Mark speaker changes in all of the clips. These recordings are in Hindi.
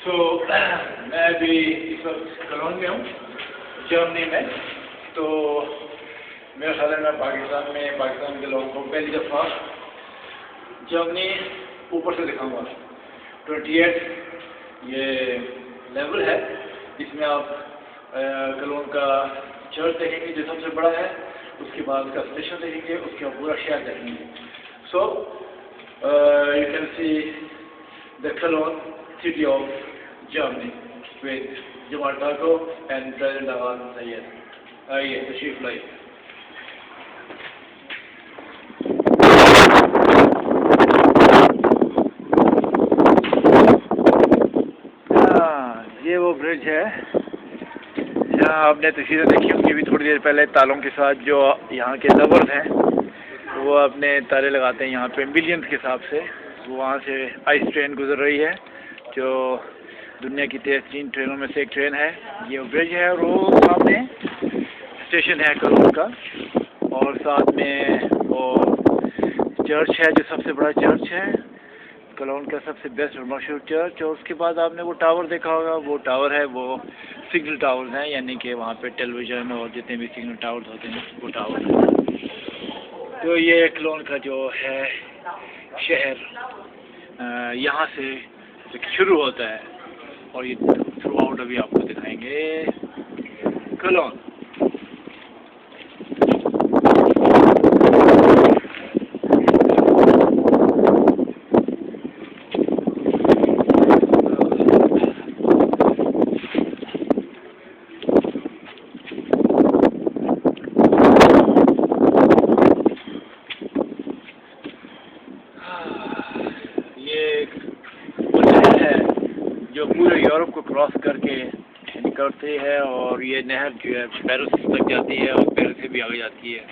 Speaker 1: मैं अभी इस वक्त कलोन में हूँ, जर्मनी में। तो मेरे ख्याल है मैं पाकिस्तान के लोगों को पहली दफ़ा जर्मनी ऊपर से दिखाऊंगा। 28 ये लेवल है, इसमें आप कलोन का चर्च देखेंगे जो सबसे बड़ा है, उसके बाद उसका स्टेशन देखेंगे, उसके बाद पूरा शहर देखेंगे। So you can see the clone city of Germany with Jamal Taco and President Awan Sayed. आइए तशरीफ लाइए। ये वो ब्रिज है जहाँ आपने तस्वीरें देखी होंगी अभी थोड़ी देर पहले, तालों के साथ जो यहाँ के लवर्स हैं वो अपने ताले लगाते हैं यहाँ पे मिलियंस के हिसाब से। वहाँ से आइस ट्रेन गुजर रही है जो दुनिया की तेज़ 3 ट्रेनों में से एक ट्रेन है। ये ब्रिज है और वो सामने स्टेशन है कलोन का, और साथ में वो चर्च है जो सबसे बड़ा चर्च है, कलोन का सबसे बेस्ट और मशहूर चर्च। और उसके बाद आपने वो टावर देखा होगा, वो टावर है वो सिग्नल टावर्स हैं, यानी कि वहाँ पे टेलीविज़न और जितने भी सिग्नल टावर्स होते हैं वो टावर है। तो ये कलोन का जो है शहर यहाँ से शुरू होता है और ये थ्रू आउट अभी आपको दिखाएंगे कलोन। जो पूरे यूरोप को क्रॉस करके निकलती है और ये नहर जो है पेरिस तक जाती है और पेरिस से भी आगे जाती है।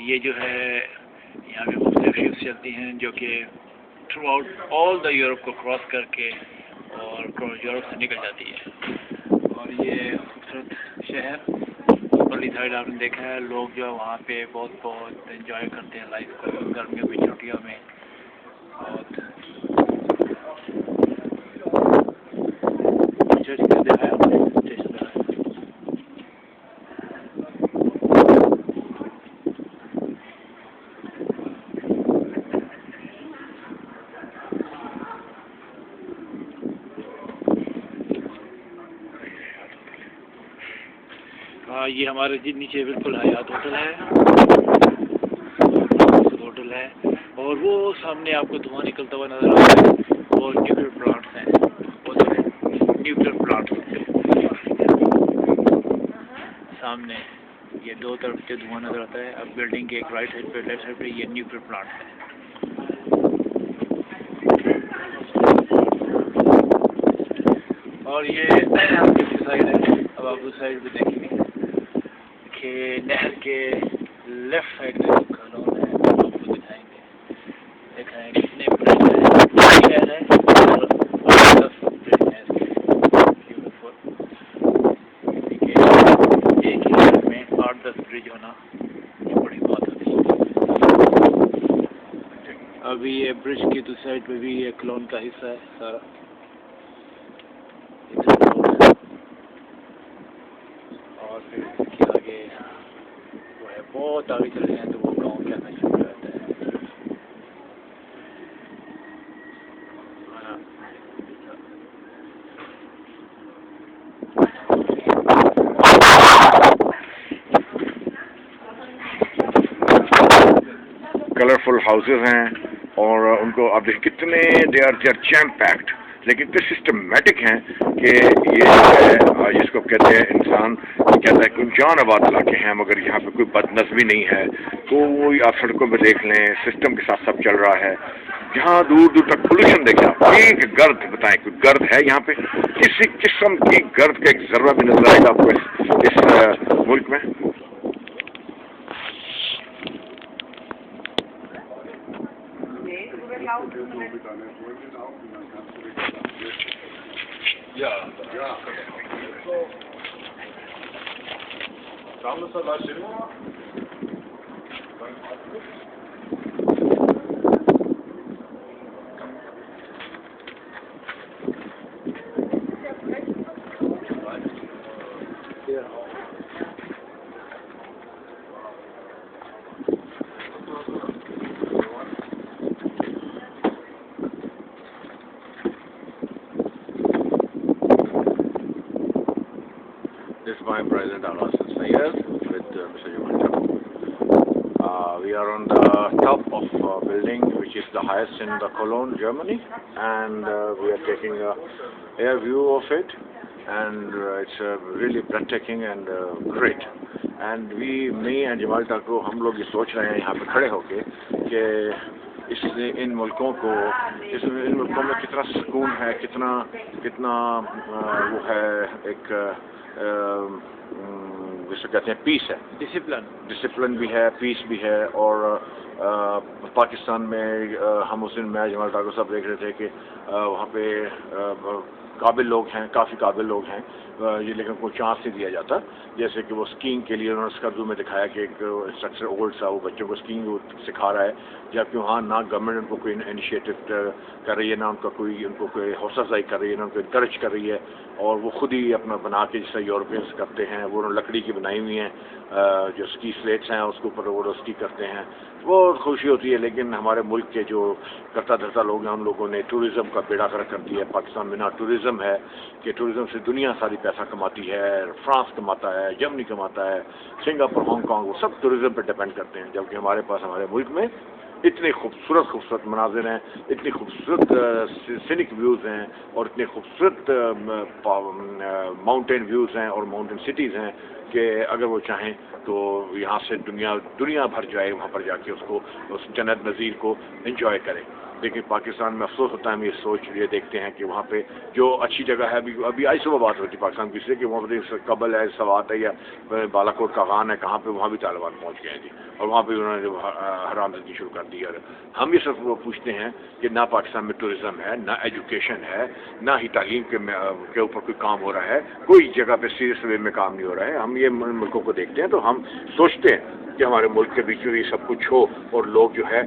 Speaker 1: ये जो है यहाँ पे मुख्तलिफ शिप्स चलती हैं जो कि through out all the Europe को क्रॉस करके और यूरोप से निकल जाती है। और ये खूबसूरत शहर ऊपरली साइड आपने देखा है, लोग जो वहाँ पे बहुत एंजॉय करते हैं लाइफ को गर्मियों की छुट्टियों में। बहुत ये हमारे नीचे बिल्कुल हयात होटल है और वो सामने आपको धुआं निकलता हुआ नजर आ रहा है, वो न्यूक्लियर प्लांट्स हैं, वो न्यूक्लियर प्लांट्स सामने ये दो तरफ से धुआं नजर आता है। अब बिल्डिंग के एक राइट साइड पे लेफ्ट साइड पे ये न्यूक्लियर प्लांट्स है। और ये दूसरी साइड है, अब आप दूसरी साइड भी देखेंगे कि नहर के लेफ्ट साइड में जो कलोन है आपको दिखाएंगे कितने ब्रिज है और 10 ब्रिज है ब्यूटीफुल। एक ही शहर में 8-10 ब्रिज होना ये बड़ी बात होती है। अभी ये ब्रिज की दूसरी साइड पे भी ये कलोन का हिस्सा है सारा। और फिर इसके आगे वो है, बहुत आगे चले जाएँ तो वो गाँव क्या नहीं शुरू रहता है।
Speaker 2: कलरफुल हाउसेस हैं और उनको आप देखिए कितने दे आर जैम पैक्ड, लेकिन इतने सिस्टमेटिक हैं कि ये जो है जिसको कहते हैं इंसान कहता है कि जान आबाद इलाके हैं, मगर यहाँ पे कोई बदनज़मी नहीं है। तो वो आप सड़कों में देख लें, सिस्टम के साथ सब चल रहा है। जहाँ दूर दूर तक पोल्यूशन देखें आप, एक गर्द बताएं कोई गर्द है यहाँ पे? किसी किस्म की गर्द का एक जर्रा भी नजर आएगा आपको इस मुल्क में?
Speaker 3: Ja. So. Schauen wir uns mal Schimmer. Dann
Speaker 2: This is my President Al-Hassan Sayyed with Mr. Jamal Taku. We are on the top of a building which is the highest in the Cologne, Germany, and we are taking a air view of it, and it's really breathtaking and great. And me and Jamal Taku, हम लोग ये सोच रहे हैं यहाँ पे खड़े होके कि इन मुल्कों में कितना सुकून है, कितना वो है, एक जिसे कहते हैं पीस है, डिसिप्लिन भी है, पीस भी है। और पाकिस्तान में हम उस दिन मैं जमाल ठाकुर साहब देख रहे थे कि वहाँ पे काबिल लोग हैं, काफ़ी काबिल लोग हैं, ये लेकिन कोई चांस नहीं दिया जाता। जैसे कि वो स्कीइंग के लिए उन्होंने स्कर्दू में दिखाया कि एक इंस्ट्रक्टर ओल्ड सा वो बच्चों को स्कीइंग सिखा रहा है, जबकि वहाँ ना गवर्नमेंट उनको कोई इनिशिएटिव कर रही है, ना उनको कोई हौसला अफजाई कर रही है, ना उनको इनकरेज कर रही है, और वो खुद ही अपना बना के जैसे यूरोपियंस करते हैं, वो लकड़ी की बनाई हुई हैं जो स्की स्लेट्स हैं, उसके ऊपर वो स्की करते हैं, वो खुशी होती है। लेकिन हमारे मुल्क के जो करता धरता लोग हैं, हम लोगों ने टूरिज़्म का बेड़ा गर्क कर दिया है। पाकिस्तान में ना टूरिज़्म है कि टूरिज़्म से दुनिया सारी पैसा कमाती है, फ्रांस कमाता है, जर्मनी कमाता है, सिंगापुर, हांगकॉन्ग, वो सब टूरिज़्म पर डिपेंड करते हैं। जबकि हमारे पास हमारे मुल्क में इतने खूबसूरत मनाजिर हैं, इतनी खूबसूरत सिनिक व्यूज़ हैं, और इतने खूबसूरत माउंटेन व्यूज़ हैं और माउंटेन सिटीज़ हैं कि अगर वो चाहें तो यहाँ से दुनिया भर जाए, वहाँ पर जाके उस जन्नत नज़ीर को एंजॉय करें। लेकिन पाकिस्तान में अफसोस होता है, हम ये देखते हैं कि वहाँ पे जो अच्छी जगह है, अभी आज सुबह बात होती पाकिस्तान की से कि वहाँ पर कबल है, सवात है या बालाकोट का गान है, कहाँ पे वहाँ भी तालिबान पहुँच गए हैं जी, और वहाँ पे उन्होंने जो हरामदगी शुरू कर दी। और हम ये सब वो पूछते हैं कि ना पाकिस्तान में टूरिज़्म है, ना एजुकेशन है, ना ही तालीम के ऊपर कोई काम हो रहा है, कोई जगह पे सीरियस वे में काम नहीं हो रहा है। हम ये मुल्कों को देखते हैं तो हम सोचते हैं कि हमारे मुल्क के बीच में ये सब कुछ हो और लोग जो है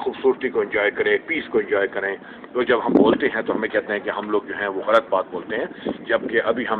Speaker 2: खूबसूरती को एंजॉय करें, पीस को एंजॉय करें। तो जब हम बोलते हैं तो हमें कहते हैं कि हम लोग जो हैं वो गलत बात बोलते हैं। जबकि अभी हम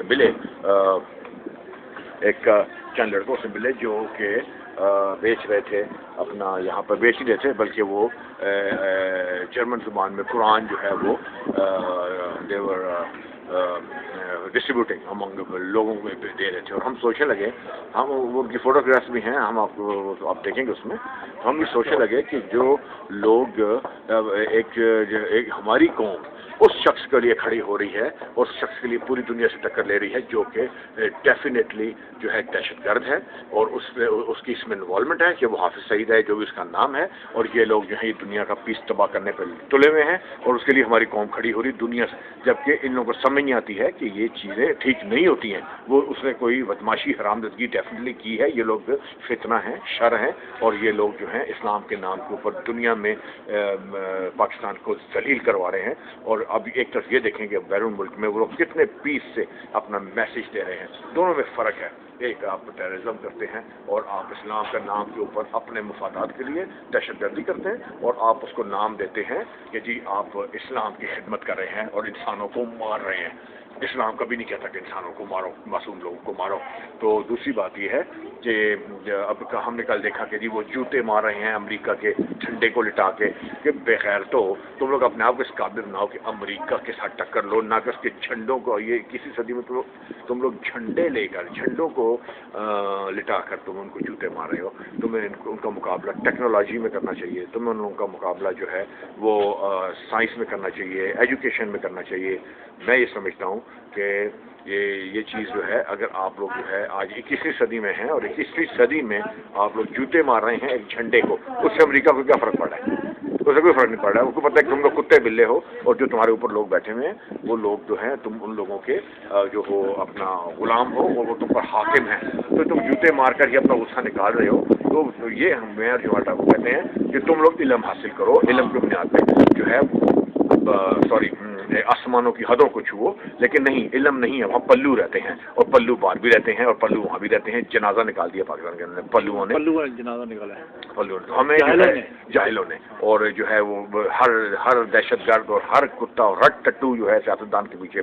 Speaker 2: मिले एक चंद लड़कों से मिले जो कि बेच रहे थे अपना, यहाँ पर बेच ही रहे थे, बल्कि वो जर्मन ज़ुबान में कुरान जो है वो डिस्ट्रीब्यूटिंग अमंग लोगों को दे रहे थे। और हम सोचने लगे, हम उनकी फ़ोटोग्राफ्स भी हैं, हम आप देखेंगे उसमें, तो हम भी सोचने लगे कि जो लोग एक हमारी कौम उस शख्स के लिए खड़ी हो रही है, उस शख्स के लिए पूरी दुनिया से टक्कर ले रही है जो कि डेफिनेटली जो है दहशतगर्द है, और उसकी इसमें इन्वॉल्वमेंट है कि वो हाफिज सईद है, जो भी उसका नाम है, और ये लोग जो है ये दुनिया का पीस तबाह करने पर तुले हुए हैं, और उसके लिए हमारी कौम खड़ी हो रही दुनिया से। जबकि इन लोगों को समझ नहीं आती है कि ये चीज़ें ठीक नहीं होती हैं। वो उसने कोई बदमाशी हरामदगी डेफिनेटली की है, ये लोग फितना हैं, शर हैं, और ये लोग जो हैं इस्लाम के नाम के ऊपर दुनिया में पाकिस्तान को जलील करवा रहे हैं। और अब एक तरफ ये देखेंगे बैरून मुल्क में वो लोग कितने पीस से अपना मैसेज दे रहे हैं। दोनों में फ़र्क है, एक आप टेररिज्म करते हैं और आप इस्लाम के नाम के ऊपर अपने मुफादात के लिए दहशतगर्दी करते हैं, और आप उसको नाम देते हैं कि जी आप इस्लाम की खिदमत कर रहे हैं और इंसानों को मार रहे हैं। इस्लाम कभी नहीं कहता कि इंसानों को मारो, मासूम लोगों को मारो। तो दूसरी बात यह है कि अब हमने कल देखा कि जी वो जूते मार रहे हैं अमेरिका के झंडे को लिटा के, कि बेखैर तो तुम लोग अपने आप को इस काबिल बनाओ कि अमेरिका के साथ टक्कर लो, ना कि उसके झंडों को। ये किसी सदी में तुम लोग झंडे लेकर, झंडों को लिटा कर तुम उनको जूते मार रहे हो। तुम्हें उनका मुकाबला टेक्नोलॉजी में करना चाहिए, तुम्हें उनका मुकाबला जो है वो साइंस में करना चाहिए, एजुकेशन में करना चाहिए। मैं ये समझता हूँ कि ये चीज़ जो है, अगर आप लोग जो है आज 21वीं सदी में हैं और 21वीं सदी में आप लोग जूते मार रहे हैं एक झंडे को, उससे अमेरिका को क्या फ़र्क पड़ रहा है? उससे कोई फ़र्क नहीं पड़ रहा है। उसको पता है कि तुम लोग कुत्ते बिल्ले हो, और जो तुम्हारे ऊपर लोग बैठे हुए हैं वो लोग जो हैं तुम उन लोगों के जो हो अपना गुलाम हो, और वो तुम पर हाकिम हैं। तो तुम जूते मार कर ही अपना गुस्सा निकाल रहे हो। तो ये हमें जमाल ठाकुर कहते हैं कि तुम लोग इल्म हासिल करो, इल्म की बुनियाद पे जो है आसमानों की हदों को छुओ। लेकिन नहीं, इल्म नहीं है, वहाँ पल्लू रहते हैं, और पल्लू बाहर भी रहते हैं और पल्लू वहाँ भी रहते हैं। जनाजा निकाल दिया पाकिस्तान के अंदर पल्लुओं ने जनाजा निकाला है, पल्लुओं ने, हमें जाहिलों ने। और जो है वो हर दहशतगर्द और हर कुत्ता और हर टट्टू जो है सियासतदान के पीछे